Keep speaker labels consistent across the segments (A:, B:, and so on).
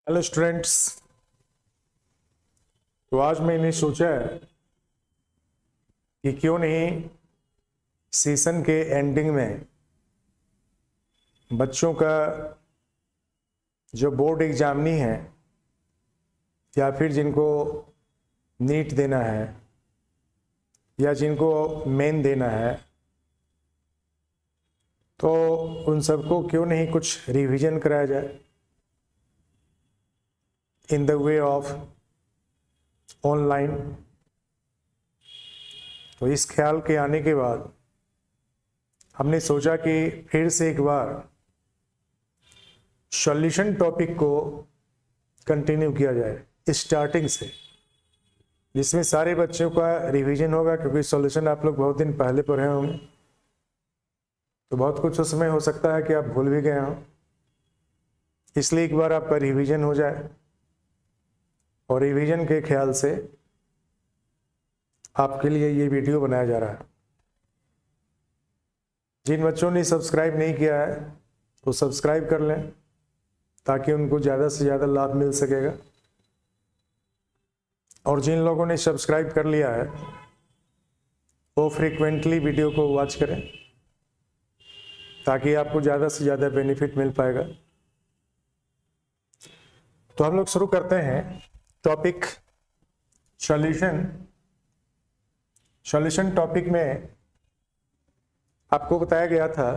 A: Hello students. तो आज मैंने सोचा है कि क्यों नहीं सीजन के एंडिंग में बच्चों का जो बोर्ड एग्जामनी है या फिर जिनको नीट देना है या जिनको मेन देना है, तो उन सबको क्यों नहीं कुछ रिवीजन कराया जाए in the way of online. तो इस ख्याल के आने के बाद हमने सोचा कि फिर से एक बार सॉल्यूशन टॉपिक को कंटिन्यू किया जाए स्टार्टिंग से, जिसमें सारे बच्चों का रिवीजन होगा, क्योंकि सॉल्यूशन आप लोग बहुत दिन पहले पढ़े होंगे, तो बहुत कुछ उसमें हो सकता है कि आप भूल भी गए हों। इसलिए एक बार आपका रिवीजन हो जाए, और रिवीजन के ख्याल से आपके लिए ये वीडियो बनाया जा रहा है। जिन बच्चों ने सब्सक्राइब नहीं किया है वो सब्सक्राइब कर लें, ताकि उनको ज़्यादा से ज़्यादा लाभ मिल सकेगा। और जिन लोगों ने सब्सक्राइब कर लिया है वो फ्रीक्वेंटली वीडियो को वॉच करें, ताकि आपको ज़्यादा से ज़्यादा बेनिफिट मिल पाएगा। तो हम लोग शुरू करते हैं टॉपिक सॉल्यूशन। सॉल्यूशन टॉपिक में आपको बताया गया था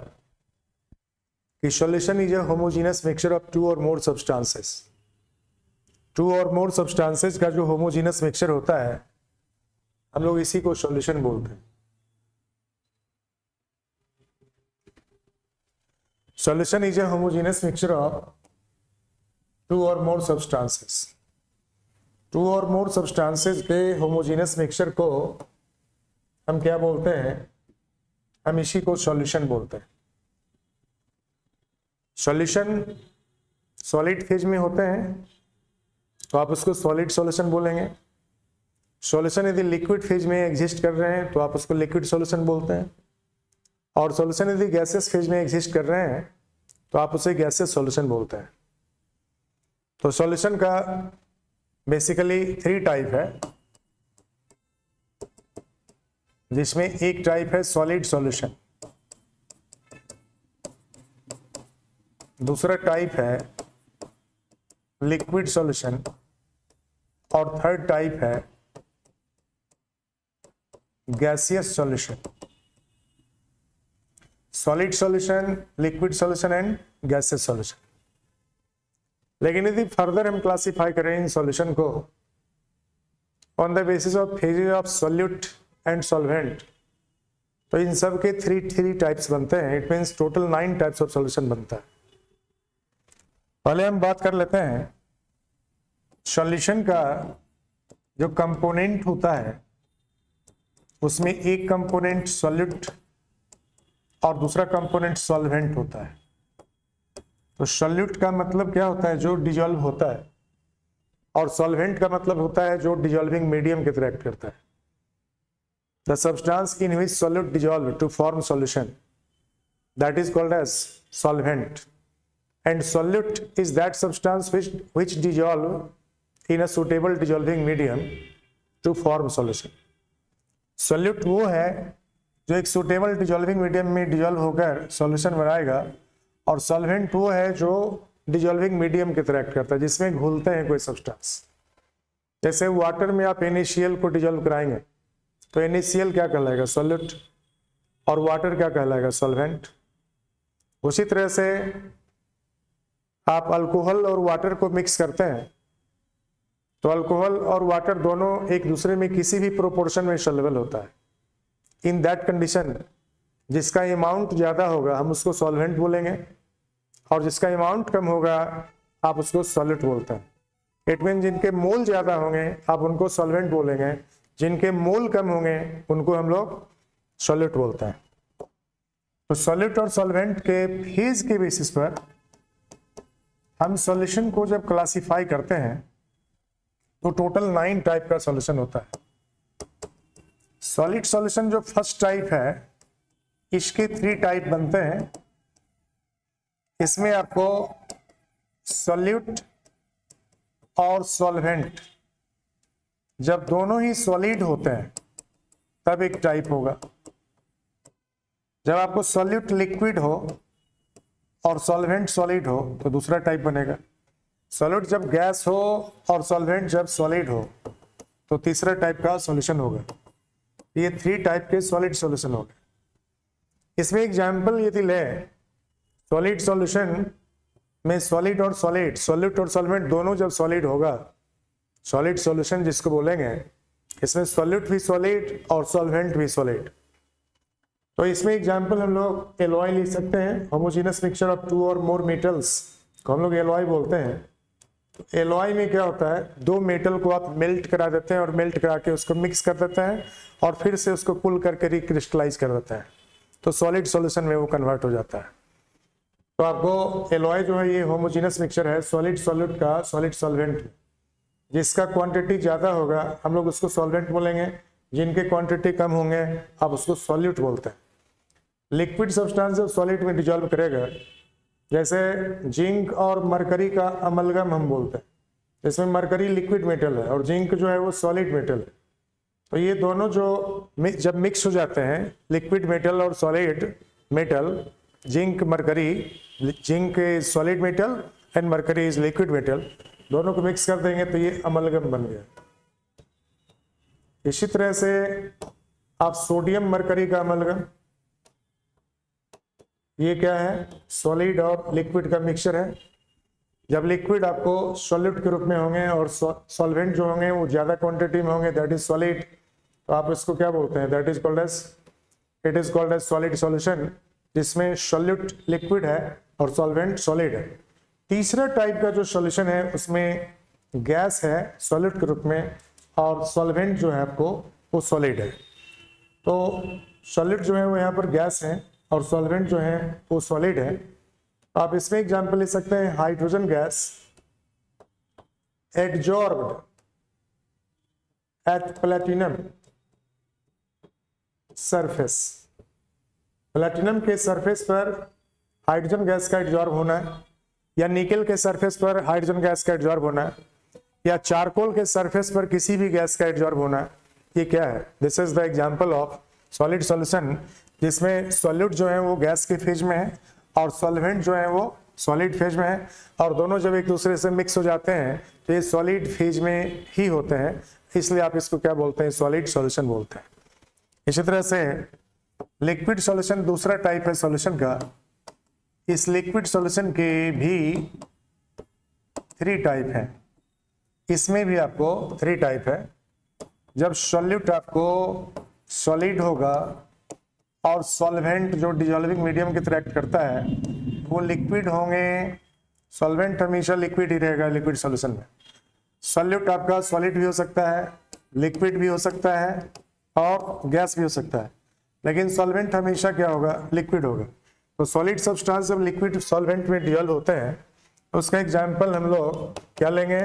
A: कि solution is a homogeneous mixture of two or more substances. Two or more substances का जो होमोजेनस मिक्सचर होता है, हम लोग इसी को सॉल्यूशन बोलते हैं। Solution is a homogeneous mixture of two or more substances. Two or more substances के होमोजेनस मिक्सचर को हम क्या बोलते हैं? हम इसी को सॉल्यूशन बोलते हैं। सॉल्यूशन सॉलिड फेज में होते हैं तो आप उसको सॉलिड सॉल्यूशन बोलेंगे। सॉल्यूशन यदि लिक्विड फेज में एग्जिस्ट कर रहे हैं तो आप उसको लिक्विड सॉल्यूशन बोलते हैं। और सॉल्यूशन यदि गैसेस फेज में एग्जिस्ट कर रहे हैं तो आप उसे गैसेस सॉल्यूशन बोलते हैं। तो सॉल्यूशन का बेसिकली 3 टाइप है, जिसमें एक टाइप है सॉलिड सॉल्यूशन, दूसरा टाइप है लिक्विड सॉल्यूशन, और थर्ड टाइप है gaseous solution. Solid solution, liquid solution and gaseous solution. लेकिन यदि फर्दर हम क्लासिफाई करें इन सॉल्यूशन को on the basis of phases of solute and solvent, तो इन सब के थ्री टाइप्स बनते हैं। It means total 9 types of solution बनता है। पहले हम बात कर लेते हैं सॉल्यूशन का जो कंपोनेंट होता है, उसमें एक कंपोनेंट सॉल्यूट और दूसरा कंपोनेंट सॉल्वेंट होता है। तो सॉल्यूट का मतलब क्या होता है? जो डिजॉल्व होता है, और सॉल्वेंट का मतलब होता है जो डिजॉल्विंग मीडियम के तरह एक्ट करता है। The substance in which solute dissolve to form solution, that is called as solvent. And solute is that substance which dissolve in a suitable dissolving medium to form solution. Solute वो है जो एक suitable dissolving medium में dissolve होकर solution बनाएगा, और solvent वो है जो dissolving medium की तरह एक्ट करता है, जिसमें घुलते हैं कोई substance। जैसे वाटर में आप NaCl को dissolve कराएंगे तो NaCl क्या कहलाएगा? सॉल्यूट। और वाटर क्या कहलाएगा? सॉल्वेंट। उसी तरह से आप अल्कोहल और वाटर को मिक्स करते हैं तो अल्कोहल और वाटर दोनों एक दूसरे में किसी भी प्रोपोर्शन में सॉल्युबल होता है। इन दैट कंडीशन जिसका अमाउंट ज़्यादा होगा हम उसको सॉल्वेंट बोलेंगे, और जिसका अमाउंट कम होगा आप उसको सॉल्यूट बोलते हैं। इट मीन जिनके मोल ज़्यादा होंगे आप उनको सॉल्वेंट बोलेंगे, जिनके मोल कम होंगे उनको हम लोग सॉल्यूट बोलते हैं। तो सॉल्यूट और सॉल्वेंट के फेज के बेसिस पर हम सॉल्यूशन को जब क्लासिफाई करते हैं तो टोटल 9 टाइप का सॉल्यूशन होता है। सॉलिड सॉल्यूशन जो फर्स्ट टाइप है, इसके 3 टाइप बनते हैं। इसमें आपको सॉल्यूट और सॉल्वेंट जब दोनों ही सॉलिड होते हैं तब एक टाइप होगा। जब आपको सॉल्यूट लिक्विड हो और सॉल्वेंट सॉलिड हो तो दूसरा टाइप बनेगा। सॉल्यूट जब गैस हो और सॉल्वेंट जब सॉलिड हो तो तीसरा टाइप का सॉल्यूशन होगा। ये 3 टाइप के सॉलिड सॉल्यूशन हो गए। इसमें एग्जाम्पल यदि ले, सॉलिड सॉल्यूशन में सॉलिड और सॉलिड, सॉल्यूट और सॉल्वेंट दोनों जब सॉलिड होगा, सॉलिड सॉल्यूशन जिसको बोलेंगे, इसमें सॉल्यूट भी सॉलिड और सॉल्वेंट भी सॉलिड। तो इसमें एग्जाम्पल हम लोग एलॉय लिख सकते हैं, होमोजेनस मिक्सचर ऑफ 2 और मोर मेटल्स को हम लोग एलॉय बोलते हैं। तो एलॉय में क्या होता है, 2 मेटल को आप मेल्ट करा देते हैं और मेल्ट करा के उसको मिक्स कर देते हैं और फिर से उसको कूल करके रिक्रिस्टलाइज कर देते हैं, तो सॉलिड सॉल्यूशन में वो कन्वर्ट हो जाता है। तो आपको एलॉय जो है ये होमोजेनस मिक्सचर है सॉलिड सॉल्यूट का, सॉलिड सॉल्वेंट, जिसका क्वांटिटी ज़्यादा होगा हम लोग उसको सॉल्वेंट बोलेंगे, जिनके क्वांटिटी कम होंगे आप उसको सॉल्यूट बोलते हैं। लिक्विड सब्सटेंस जब सॉलिड में डिजॉल्व करेगा, जैसे जिंक और मरकरी का अमलगम हम बोलते हैं, जिसमें मरकरी लिक्विड मेटल है और जिंक जो है वो सॉलिड मेटल है। तो ये दोनों जो जब मिक्स हो जाते हैं, लिक्विड मेटल और solid metal, zinc mercury, zinc is solid metal and mercury is liquid metal, दोनों को मिक्स कर देंगे तो ये अमलगम बन गया। इसी तरह से आप सोडियम मरकरी का अमलगम, ये क्या है, सॉलिड और लिक्विड का मिक्सचर है। जब लिक्विड आपको सॉल्यूट के रूप में होंगे और सॉल्वेंट जो होंगे वो ज्यादा क्वांटिटी में होंगे, दैट इज सॉलिड, तो आप इसको क्या बोलते हैं, that is called as, it is called as solid solution, जिसमें सॉल्यूट लिक्विड है और सॉल्वेंट सॉलिड है। तीसरा टाइप का जो सॉल्यूशन है उसमें गैस है सॉल्यूट के रूप में और सॉल्वेंट जो है आपको वो सॉलिड है। तो सॉलिड जो है वो यहाँ पर गैस है और सॉल्वेंट जो है वो सॉलिड है। आप इसमें एग्जांपल ले सकते हैं, hydrogen gas adsorbed at platinum surface, platinum के सरफेस पर हाइड्रोजन गैस का एडजॉर्ब होना है, या निकेल के सरफेस पर हाइड्रोजन गैस का एडजॉर्ब होना है, या चारकोल के सरफेस पर किसी भी गैस का एडजॉर्ब होना है। ये क्या है, this is the example of solid solution, जिसमें सॉल्यूट जो है वो गैस के फेज में है और सॉल्वेंट जो है वो सॉलिड फेज में है, और दोनों जब एक दूसरे से मिक्स हो जाते हैं तो ये सॉलिड फेज में ही होते हैं, इसलिए आप इसको क्या बोलते हैं, सॉलिड सॉल्यूशन बोलते हैं। इसी तरह से लिक्विड सॉल्यूशन दूसरा टाइप है सॉल्यूशन का। इस लिक्विड सॉल्यूशन के भी 3 टाइप हैं, इसमें भी आपको 3 टाइप है। जब सॉल्यूट आपको सॉलिड होगा और सॉल्वेंट जो डिजॉल्विंग मीडियम की तरह एक्ट करता है वो लिक्विड होंगे, सॉल्वेंट हमेशा लिक्विड ही रहेगा लिक्विड सॉल्यूशन में। सॉल्यूट आपका सॉलिड भी हो सकता है, लिक्विड भी हो सकता है और गैस भी हो सकता है, लेकिन सॉल्वेंट हमेशा क्या होगा, लिक्विड होगा। तो सॉलिड सब्सटेंस जब लिक्विड सॉल्वेंट में डिजॉल्व होते हैं तो उसका एग्जांपल हम लोग क्या लेंगे,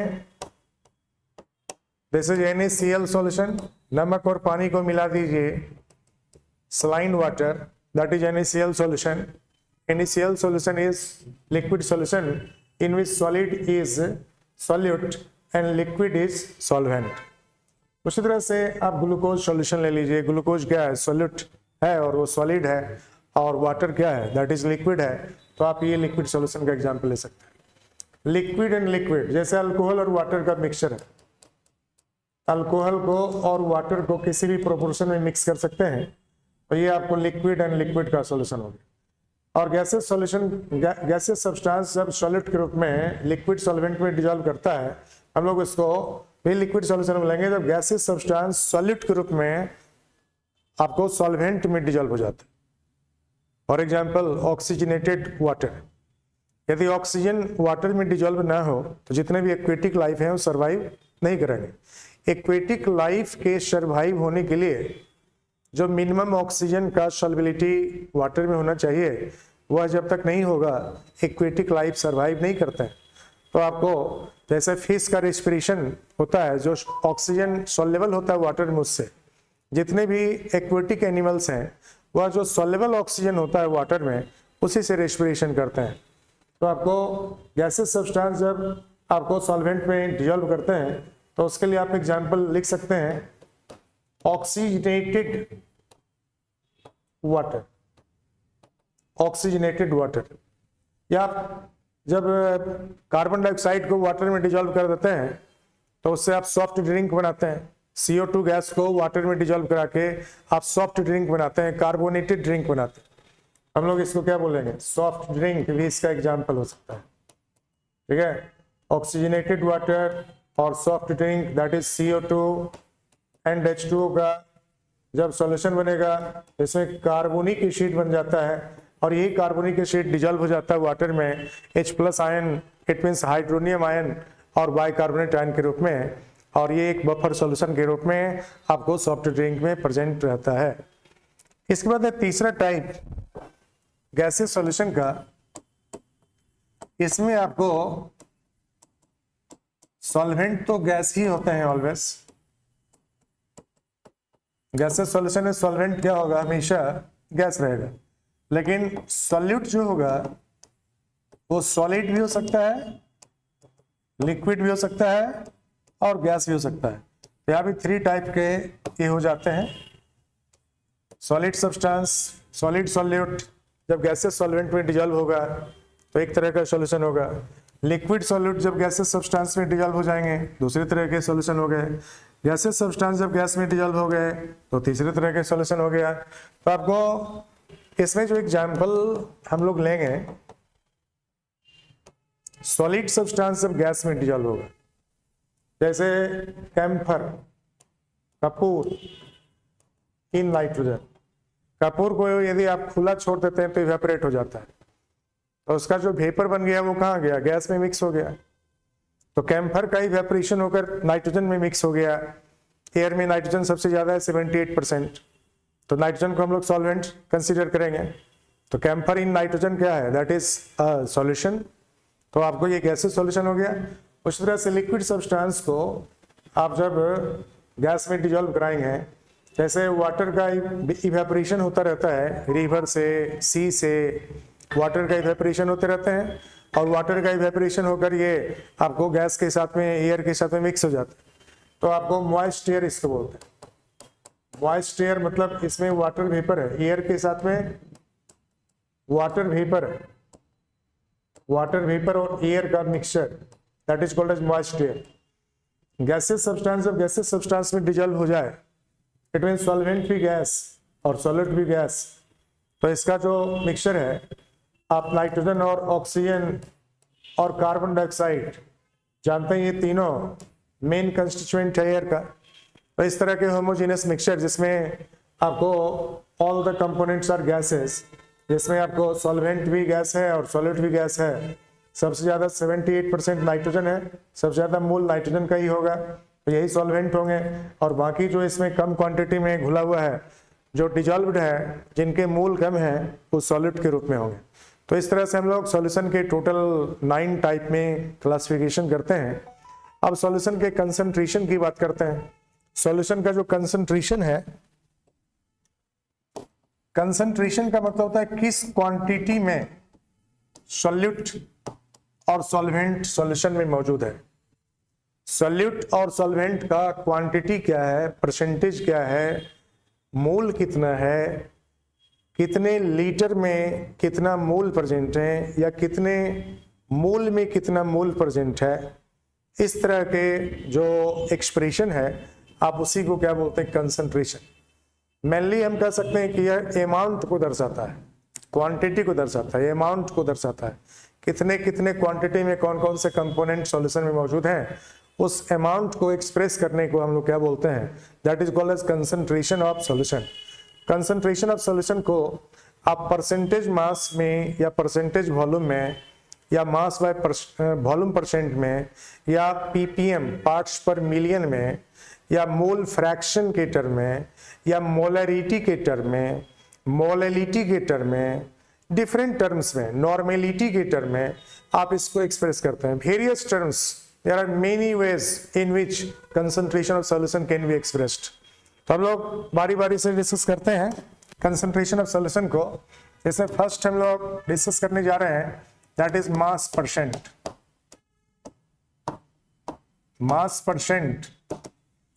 A: दिस इज NaCl सॉल्यूशन, नमक और पानी को मिला दीजिए, saline water, that is NaCl solution. NaCl solution is liquid solution in which solid is solute and liquid is solvent. उसी तरह से आप ग्लूकोज सॉल्यूशन ले लीजिए, ग्लूकोज क्या है, सॉल्यूट है और वो सॉलिड है, और वाटर क्या है, दैट इज लिक्विड है, तो आप ये लिक्विड सॉल्यूशन का एग्जांपल ले सकते हैं। लिक्विड एंड लिक्विड, जैसे अल्कोहल और वाटर का मिक्सचर है, अल्कोहल को और वाटर को किसी भी प्रोपोर्शन में मिक्स कर सकते हैं, तो ये आपको लिक्विड एंड लिक्विड का सॉल्यूशन होगा। और गैसेस सॉल्यूशन, गैसेस सब्सटेंस जब सॉलिड के रूप में लिक्विड सॉल्वेंट में डिजॉल्व करता है, हम लोग इसको भी लिक्विड सॉल्यूशन बोलेंगे। जब गैसेस सब्सटेंस सॉलिड के रूप में आपको सॉल्वेंट में डिजॉल्व हो जाता है। फॉर एग्जांपल ऑक्सीजनेटेड वाटर, यदि ऑक्सीजन वाटर में डिजॉल्व ना हो तो जितने भी एक्वेटिक लाइफ हैं वो सर्वाइव नहीं करेंगे। एक्वेटिक लाइफ के सर्वाइव होने के लिए जो मिनिमम ऑक्सीजन का सॉल्युबिलिटी वाटर में होना चाहिए वह जब तक नहीं होगा एक्वेटिक लाइफ सर्वाइव नहीं करते हैं। तो आपको जैसे फिश का रेस्पिरेशन होता है, जो ऑक्सीजन सॉल्युबल होता है वाटर में, उससे जितने भी एक्वेटिक एनिमल्स हैं वह जो सॉल्युबल ऑक्सीजन होता है वाटर में उसी से रेस्पिरेशन करते हैं। तो आपको गैसेस सब्सटेंस जब आपको सॉल्वेंट में डिजोल्व करते हैं तो उसके लिए आप एग्जाम्पल लिख सकते हैं ऑक्सीजनेटेड वाटर, ऑक्सीजनेटेड वाटर। या जब कार्बन डाइऑक्साइड को वाटर में डिजोल्व कर देते हैं तो उससे आप सॉफ्ट ड्रिंक बनाते हैं। CO2 गैस को वाटर में डिजोल्व करा के आप सॉफ्ट ड्रिंक बनाते हैं, कार्बोनेटेड ड्रिंक बनाते हैं। हम लोग इसको क्या बोलेंगे, सॉफ्ट ड्रिंक भी इसका एग्जाम्पल हो सकता है। ठीक है, ऑक्सीजनेटेड वाटर और soft drink that is CO2 and H2O का जब सॉल्यूशन बनेगा इसमें कार्बोनिक एसिड बन जाता है और यही कार्बोनिक एसिड डिजोल्व हो जाता है वाटर में H+ ion, it means hydronium ion और बाइकार्बोनेट आयन के रूप में, और ये एक बफर सॉल्यूशन के रूप में आपको सॉफ्ट ड्रिंक में प्रेजेंट रहता है। इसके बाद है तीसरा टाइप गैसेस सॉल्यूशन का। इसमें आपको सॉल्वेंट तो गैस ही होते हैं ऑलवेज, गैसेस सॉल्यूशन में सॉल्वेंट क्या होगा, हमेशा गैस रहेगा, लेकिन सॉल्यूट जो होगा वो सॉलिड भी हो सकता है, लिक्विड भी हो सकता है और गैस भी हो सकता है। तो यहाँ भी 3 टाइप के ये हो जाते हैं। सॉलिड सब्सटेंस, सॉलिड सॉल्यूट जब गैसेस सॉल्वेंट में डिजोल्व होगा तो एक तरह का सॉल्यूशन होगा। लिक्विड सॉल्यूट जब गैसेस सब्सटेंस में डिजोल्व हो जाएंगे दूसरे तरह के सॉल्यूशन हो गए। गैसेस सब्सटेंस जब गैस में डिजोल्व हो गए तो तीसरे तरह के सॉल्यूशन हो गया। तो आपको इसमें जो एग्जाम्पल हम लोग लेंगे, सॉलिड सब्सटेंस जब गैस में डिजोल्व होगा, जैसे कैम्फर, कपूर इन नाइट्रोजन। कपूर को यदि आप खुला छोड़ देते हैं तो इवेपोरेट हो जाता है, तो उसका जो वेपर बन गया वो कहाँ गया, गैस में मिक्स हो गया। तो कैम्फर का इवेपोरेशन होकर नाइट्रोजन में मिक्स हो गया। एयर में नाइट्रोजन सबसे ज्यादा है 78%, तो नाइट्रोजन को हम लोग सॉल्वेंट कंसीडर करेंगे। तो कैम्फर इन नाइट्रोजन क्या है, दैट इज सॉल्यूशन। तो आपको ये गैसेस सॉल्यूशन हो गया। उस तरह से लिक्विड सब्सटेंस को आप जब गैस में डिजोल्व कराएंगे, जैसे वाटर का इवेपोरेशन होता रहता है, रिवर से, सी से वाटर का इवेपोरेशन होते रहते हैं, और वाटर का इवेपोरेशन होकर ये आपको गैस के साथ में, एयर के साथ में मिक्स हो जाता है। तो आपको मॉइस्ट एयर इसको बोलते हैं। मॉइस्ट एयर मतलब इसमें वाटर वेपर है, एयर के साथ में वाटर वेपर है, वाटर वेपर और एयर का mixture, that is called as moist air. Gases substance जब गैसेस सब्सटेंस में डिजोल्व हो जाए, इट मीन सॉल्वेंट भी गैस और सॉलिड भी गैस, तो इसका जो मिक्सचर है, आप नाइट्रोजन और ऑक्सीजन और कार्बन डाइऑक्साइड जानते हैं, ये तीनों मेन कंस्टिट्यूएंट है एयर का। तो इस तरह के होमोजेनियस मिक्सचर जिसमें आपको all the components are gases, जिसमें आपको सॉल्वेंट भी गैस है और सॉलिड भी गैस है। सबसे ज्यादा 78% नाइट्रोजन है, सबसे ज्यादा मूल नाइट्रोजन का ही होगा, तो यही सॉल्वेंट होंगे। और बाकी जो इसमें कम क्वांटिटी में घुला हुआ है, जो डिजोल्व्ड है, जिनके मूल कम है, वो सॉलिड के रूप में होंगे। तो इस तरह से हम लोग सॉल्यूशन के टोटल 9 टाइप में क्लासिफिकेशन करते हैं। अब सॉल्यूशन के कंसंट्रेशन की बात करते हैं। सॉल्यूशन का जो कंसंट्रेशन है, कंसंट्रेशन का मतलब होता है किस क्वांटिटी में सॉल्यूट और सॉल्वेंट सॉल्यूशन में मौजूद है। सॉल्यूट और सॉल्वेंट का क्वांटिटी क्या है, परसेंटेज क्या है, मोल कितना है, कितने लीटर में कितना मोल प्रेजेंट है, या कितने मोल में कितना मोल प्रेजेंट है, इस तरह के जो एक्सप्रेशन है आप उसी को क्या बोलते हैं, कंसंट्रेशन। मेनली हम कह सकते हैं कि यह अमाउंट को दर्शाता है, क्वांटिटी को दर्शाता है, अमाउंट को दर्शाता है, कितने कितने क्वांटिटी में कौन कौन से कंपोनेंट सॉल्यूशन में मौजूद हैं, उस अमाउंट को एक्सप्रेस करने को हम लोग क्या बोलते हैं, that is called as concentration of solution. Concentration of solution को आप परसेंटेज मास में, या परसेंटेज वॉल्यूम में, या मास बाय वॉल्यूम परसेंट में, या ppm पार्ट्स पर मिलियन में, या मोल फ्रैक्शन के टर्म में, या मोलरिटी के टर्म में, मोलैलिटी के टर्म में, डिफरेंट टर्म्स में, नॉर्मेलिटी के टर्म में आप इसको एक्सप्रेस करते हैं। Various terms, there are many ways in which concentration of solution can be expressed. तो हम लोग बारी बारी से डिस्कस करते हैं कंसंट्रेशन ऑफ सॉल्यूशन को। जैसे फर्स्ट हम लोग डिस्कस करने जा रहे हैं, that is mass percent. Mass percent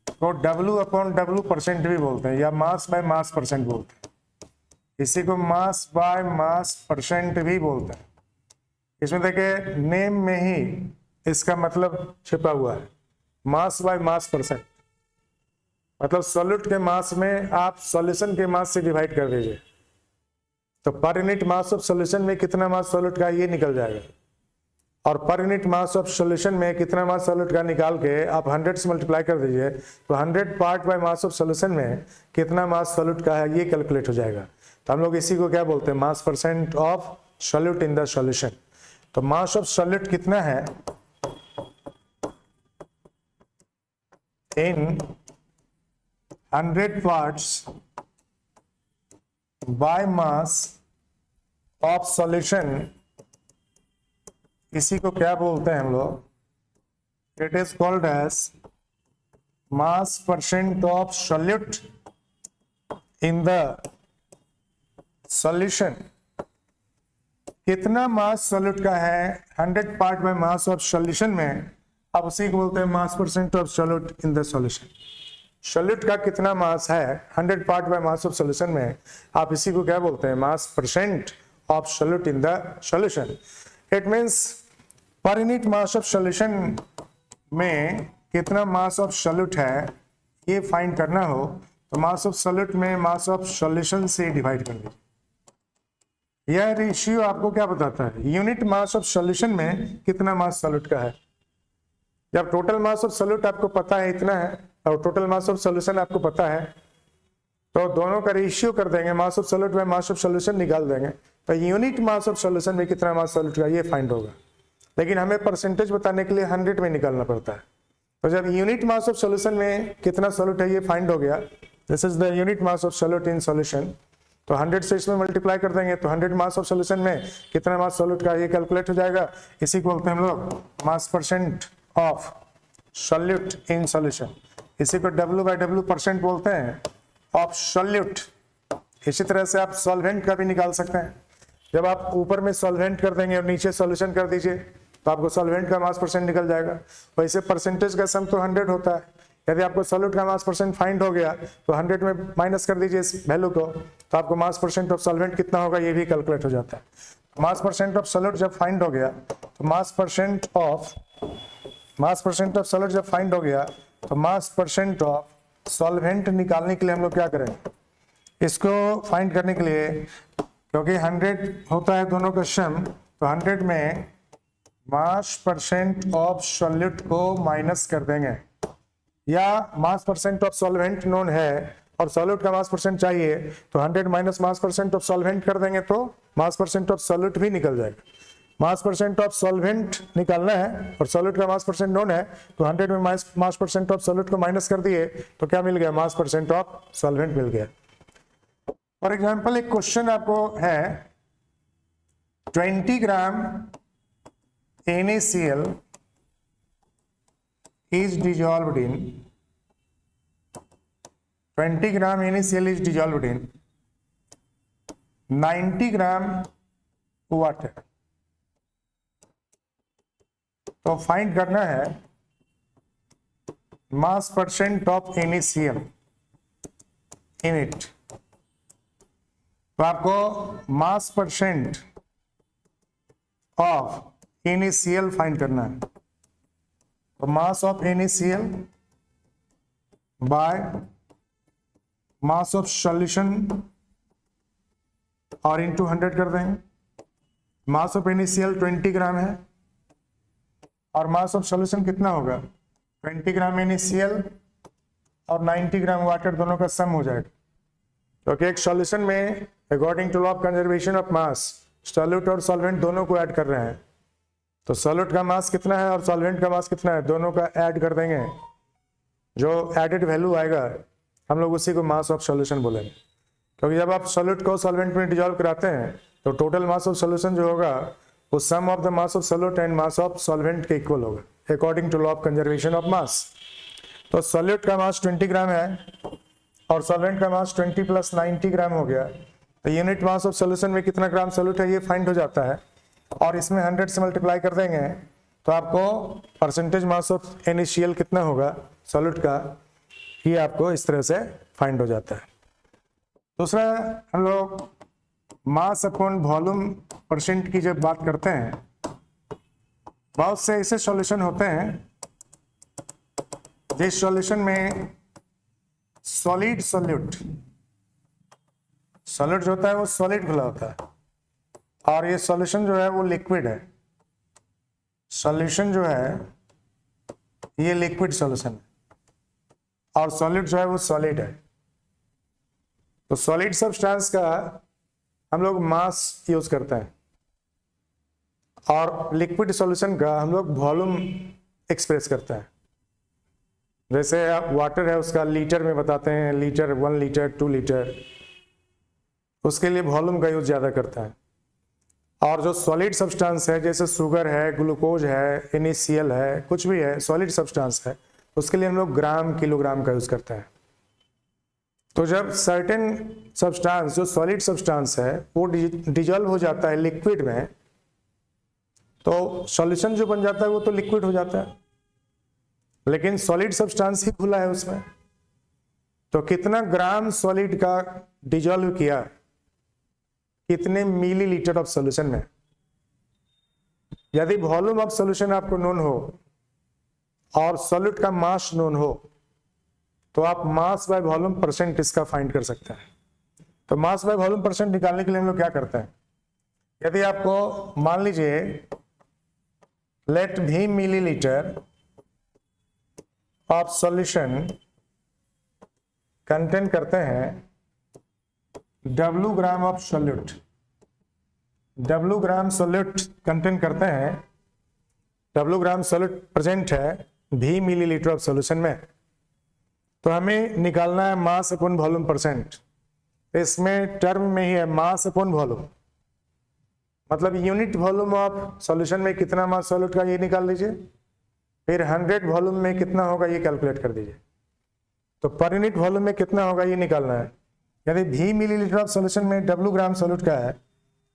A: को W/W% भी बोलते हैं, या मास बाय मास परसेंट बोलते हैं, इसी को मास बाय मास परसेंट भी बोलते हैं। इसमें देखिए नेम में ही इसका मतलब छिपा हुआ है, मास बाय मास परसेंट, मतलब सॉल्यूट के मास में आप सॉल्यूशन के मास से डिवाइड कर दीजिए, तो per unit mass of solution में कितना मास सॉल्यूट का ये निकल जाएगा, और per unit mass of solution में कितना मास सॉल्यूट का निकाल के आप 100 से मल्टीप्लाई कर दीजिए, तो 100 part by mass of solution में कितना मास सॉल्यूट का है ये कैलकुलेट हो जाएगा। तो हम लोग इसी को क्या बोलते हैं, mass percent of solute in the solution. तो मास ऑफ सॉल्यूट कितना है in 100 parts by mass of solution, इसी को क्या बोलते हैं हम लोग, it is called as mass percent of solute in the solution. कितना मास सॉल्यूट का है 100 part by mass of solution में, अब उसी को बोलते हैं mass percent of solute in the solution. Solute का कितना मास है 100 part by mass of solution में, आप इसी को क्या बोलते हैं, mass percent of solute in the solution. It means per unit mass of solution में कितना मास ऑफ सॉल्यूट है ये फाइंड करना हो, तो मास ऑफ सॉल्यूट में मास ऑफ सॉल्यूशन से डिवाइड कर दीजिए। यह रेशियो आपको क्या बताता है, यूनिट मास ऑफ सॉल्यूशन में कितना मास सॉल्यूट का है। जब टोटल मास ऑफ सॉल्यूट आपको पता है इतना है, और टोटल मास ऑफ सॉल्यूशन आपको पता है, तो दोनों का रेशियो कर देंगे, मास of solute bye mass of solution निकाल देंगे, तो यूनिट मास ऑफ सॉल्यूशन में कितना मास सॉल्यूट का ये फाइंड होगा। लेकिन हमें परसेंटेज बताने के लिए 100 में निकालना पड़ता है। तो जब यूनिट मास ऑफ सॉल्यूशन में कितना सॉल्यूट है ये फाइंड हो गया, this is the unit mass of solute in solution, तो 100 से इसमें मल्टीप्लाई कर देंगे, तो 100 मास ऑफ सॉल्यूशन में कितना मास सॉल्यूट का ये कैलकुलेट हो जाएगा। इसी को बोलते हैं हम लोग मास percent of solute in solution, इसी को W/W% बोलते हैं ऑफ सॉल्यूट। इसी तरह से आप सॉल्वेंट का भी निकाल सकते हैं, जब आप ऊपर में सॉल्वेंट कर देंगे और नीचे सॉल्यूशन कर दीजिए तो आपको सॉल्वेंट का मास परसेंट निकल जाएगा। वैसे परसेंटेज का सम तो 100 होता है, यदि आपको सॉल्यूट का मास परसेंट फाइंड हो गया तो 100 में माइनस कर दीजिए इस वैल्यू को, तो आपको मास परसेंट ऑफ सॉल्वेंट कितना होगा ये भी कैलकुलेट हो जाता है। मास परसेंट ऑफ सॉल्यूट जब फाइंड हो गया तो मास परसेंट ऑफ सॉल्यूट जब फाइंड हो गया तो मास परसेंट ऑफ सॉल्वेंट निकालने के लिए हम लोग क्या करेंगे, इसको फाइंड करने के लिए, क्योंकि 100 होता है दोनों का सम, तो 100 में मास परसेंट ऑफ सॉल्यूट को माइनस कर देंगे, या मास परसेंट ऑफ सॉल्वेंट नोन है और सॉल्यूट का मास परसेंट चाहिए, तो 100 minus mass percent of solvent कर देंगे तो मास परसेंट ऑफ सॉल्यूट भी निकल जाएगा। मास परसेंट ऑफ सॉल्वेंट निकालना है और सॉल्यूट का मास परसेंट नोन है, तो 100 में मास परसेंट ऑफ सॉल्यूट को माइनस कर दिए तो क्या मिल गया, मास परसेंट ऑफ सॉल्वेंट मिल गया। फॉर एग्जाम्पल एक क्वेश्चन आपको है, 20 ग्राम NaCl is dissolved in 20 gram NaCl is dissolved in 90 gram water. तो फाइंड करना है मास percent of NaCl in it. तो आपको मास परसेंट ऑफ NaCl फाइंड करना है, तो mass of NaCl bye mass of solution और इनटू 100 कर देंगे। मास ऑफ NaCl 20 ग्राम है और मास ऑफ सॉल्यूशन कितना होगा, 20 ग्राम NaCl और 90 ग्राम वाटर दोनों का सम हो जाएगा, क्योंकि एक सॉल्यूशन में according to law of conservation of mass solute और सॉल्वेंट दोनों को ऐड कर रहे हैं, तो सॉल्यूट का मास कितना है और सॉल्वेंट का मास कितना है दोनों का ऐड कर देंगे, जो एडेड वैल्यू आएगा हम लोग उसी को मास ऑफ सॉल्यूशन बोलेंगे। क्योंकि जब आप सॉल्यूट को सॉल्वेंट में डिजॉल्व कराते हैं तो टोटल मास ऑफ सॉल्यूशन जो होगा वो sum of the mass of solute and mass of solvent के इक्वल होगा according to law of conservation of mass. तो सॉल्यूट का मास 20 ग्राम है और सॉल्वेंट का मास 20 प्लस 90 ग्राम हो गया, तो यूनिट मास ऑफ सॉल्यूशन में कितना ग्राम सॉल्यूट है ये फाइंड हो जाता है, और इसमें 100 से मल्टीप्लाई कर देंगे तो आपको परसेंटेज मास ऑफ NaCl कितना होगा सॉलिड का, ये आपको इस तरह से फाइंड हो जाता है। दूसरा, हम लोग मास अपॉन वॉल्यूम परसेंट की जब बात करते हैं, बहुत से ऐसे सॉल्यूशन होते हैं जिस सॉल्यूशन में सॉलिड सॉल्यूट जो होता है वो सॉलिड घुला होता है, और ये सॉल्यूशन जो है वो लिक्विड है। सॉल्यूशन जो है ये लिक्विड सॉल्यूशन है, और सॉलिड जो है वो सॉलिड है। तो सॉलिड सब्सटेंस का हम लोग मास यूज करते हैं, और लिक्विड सॉल्यूशन का हम लोग वॉल्यूम एक्सप्रेस करते हैं। जैसे वाटर है उसका लीटर में बताते हैं, लीटर, 1 लीटर, 2 लीटर, उसके लिए वॉल्यूम का यूज ज़्यादा करता है। और जो सॉलिड सब्सटेंस है, जैसे शुगर है, ग्लूकोज है, NaCl है, कुछ भी है सॉलिड सब्सटेंस है, उसके लिए हम लोग ग्राम किलोग्राम का यूज करते हैं। तो जब सर्टेन सब्सटेंस जो सॉलिड सब्सटेंस है वो डिजॉल्व हो जाता है लिक्विड में, तो सॉल्यूशन जो बन जाता है वो तो लिक्विड हो जाता है, लेकिन सॉलिड सब्सटेंस ही खुला है उसमें। तो कितना ग्राम सॉलिड का डिजॉल्व किया, कितने मिलीलीटर ऑफ सॉल्यूशन में। यदि वॉल्यूम ऑफ सॉल्यूशन आपको नोन हो और सॉलिड का मास नोन हो, तो आप मास बाय वॉल्यूम परसेंट इसका फाइंड कर सकते हैं। तो मास बाय वॉल्यूम परसेंट निकालने के लिए हम लोग क्या करते हैं, यदि आपको मान लीजिए let V millilitre of solution contain करते हैं W gram of solute, W gram solute contain करते हैं, W ग्राम सॉल्यूट प्रेजेंट है V मिलीलीटर ऑफ सॉल्यूशन में, तो हमें निकालना है मास अपॉन वॉल्यूम परसेंट। इसमें टर्म में ही है मास अपॉन वॉल्यूम, मतलब यूनिट वॉल्यूम ऑफ सॉल्यूशन में कितना मास सॉल्यूट का ये निकाल लीजिए, फिर 100 वॉल्यूम में कितना होगा ये कैलकुलेट कर दीजिए। तो पर यूनिट वॉल्यूम में कितना होगा ये निकालना है। यदि V मिलीलीटर ऑफ सॉल्यूशन में W ग्राम सॉल्यूट का है,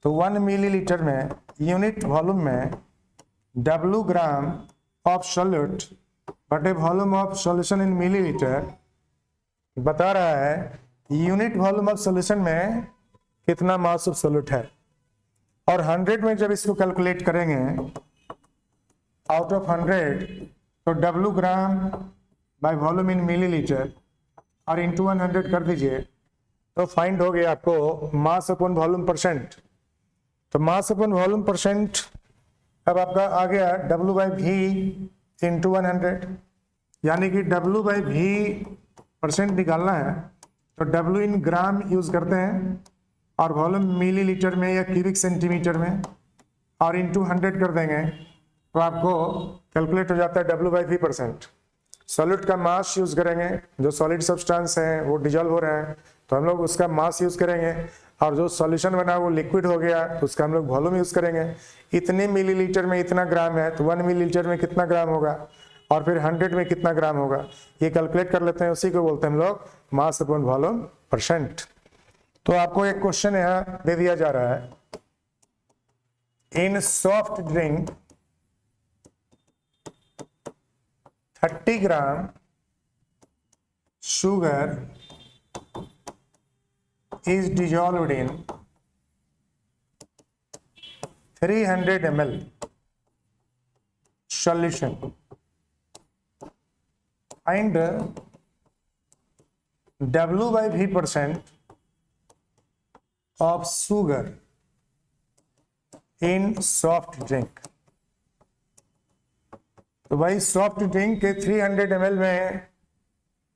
A: तो 1 मिलीलीटर में यूनिट वॉल्यूम में W ग्राम ऑफ सॉल्यूट बटे volume of solution in millilitre बता रहा है यूनिट वॉल्यूम ऑफ सॉल्यूशन में कितना मास ऑफ सॉल्यूट है। और 100 में जब इसको कैलकुलेट करेंगे आउट ऑफ 100, तो W gram by volume in millilitre और इंटू 100 कर दीजिए, तो फाइंड हो गया आपको मास अपॉन वॉल्यूम परसेंट। तो मास अपॉन वॉल्यूम परसेंट अब आपका आ गया W बाई V इंटू 100, यानी कि W बाई V परसेंट निकालना है तो W इन ग्राम यूज करते हैं और वॉल्यूम मिलीलीटर में या क्यूबिक सेंटीमीटर में और इंटू 100 कर देंगे, तो आपको कैलकुलेट हो जाता है W by V percent. Solid का मास यूज करेंगे, जो सॉलिड सब्सटेंस है वो डिजॉल्व हो रहा है तो हम लोग उसका मास यूज करेंगे, और जो सॉल्यूशन बना वो लिक्विड हो गया तो उसका हम लोग वॉल्यूम यूज करेंगे। इतने मिलीलीटर में इतना ग्राम है तो 1 मिलीलीटर में कितना ग्राम होगा, और फिर 100 में कितना ग्राम होगा, ये कैलकुलेट कर लेते हैं। उसी को बोलते हैं हम लोग मास अपॉन वॉल्यूम परसेंट। तो आपको एक क्वेश्चन यहाँ दे दिया जा रहा है, in soft drink 30 gram sugar is dissolved in 300 ml solution and W by V percent of sugar in soft drink। तो भाई सॉफ्ट ड्रिंक के 300 ml में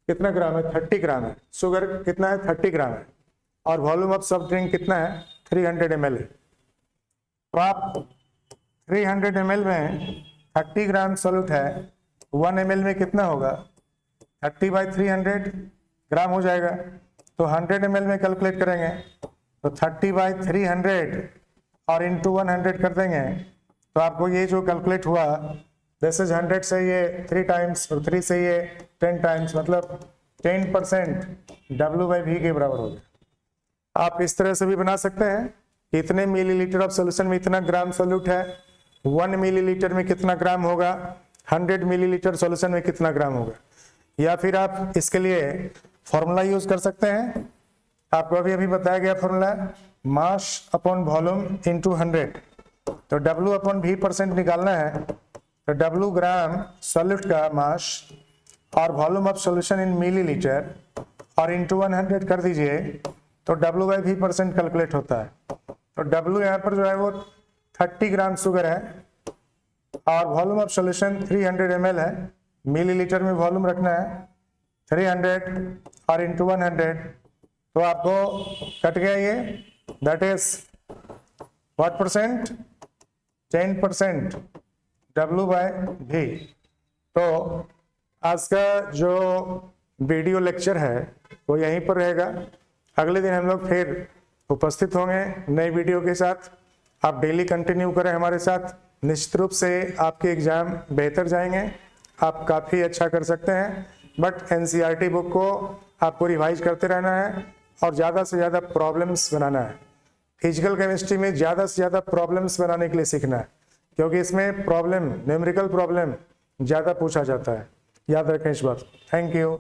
A: कितना ग्राम है, 30 ग्राम है। शुगर कितना है, 30 ग्राम है, और वॉल्यूम ऑफ सॉफ्ट ड्रिंक कितना है, 300 ml है। तो आप 300 ml में 30 ग्राम सॉल्यूट है, 1 ml में कितना होगा, 30 बाई 300 ग्राम हो जाएगा। तो 100 ml में कैलकुलेट करेंगे तो 30 बाई 300 और इंटू 100 कर देंगे, तो आपको ये जो कैलकुलेट हुआ, दिस इज 100 से ये 3 टाइम्स और 3 से ये 10 टाइम्स, मतलब 10% W बाई V के बराबर हो गया। आप इस तरह से भी बना सकते हैं कि इतने मिलीलीटर ऑफ सोल्यूशन में इतना ग्राम सोल्यूट है, 1 मिलीलीटर में कितना ग्राम होगा, 100 मिलीलीटर सॉल्यूशन में कितना ग्राम होगा। या फिर आप इसके लिए फॉर्मूला यूज कर सकते हैं, आपको अभी बताया गया फॉर्मूला, मास अपॉन वॉल्यूम इनटू 100। तो W अपॉन V परसेंट निकालना है, तो W ग्राम सॉल्यूट का मास और volume of solution in millilitre और इनटू 100 कर दीजिए, तो W by V percent calculate होता है। तो W यहाँ पर जो है वो 30 ग्राम शुगर है और वॉल्यूम ऑफ सॉल्यूशन 300 ml है, मिलीलीटर में वॉल्यूम रखना है 300 और इनटू 100, तो आपको कट गया ये, that is what percent, 10% W by V। तो आज का जो वीडियो लेक्चर है वो यहीं पर रहेगा, अगले दिन हम लोग फिर उपस्थित होंगे नए वीडियो के साथ। आप डेली कंटिन्यू करें हमारे साथ, निश्चित रूप से आपके एग्जाम बेहतर जाएंगे, आप काफ़ी अच्छा कर सकते हैं। बट NCERT बुक को आपको रिवाइज करते रहना है और ज़्यादा से ज़्यादा प्रॉब्लम्स बनाना है। फिजिकल केमिस्ट्री में ज़्यादा से ज़्यादा प्रॉब्लम्स बनाने के लिए सीखना है, क्योंकि इसमें प्रॉब्लम, न्यूमेरिकल प्रॉब्लम ज़्यादा पूछा जाता है। याद रखें इस बात। Thank you.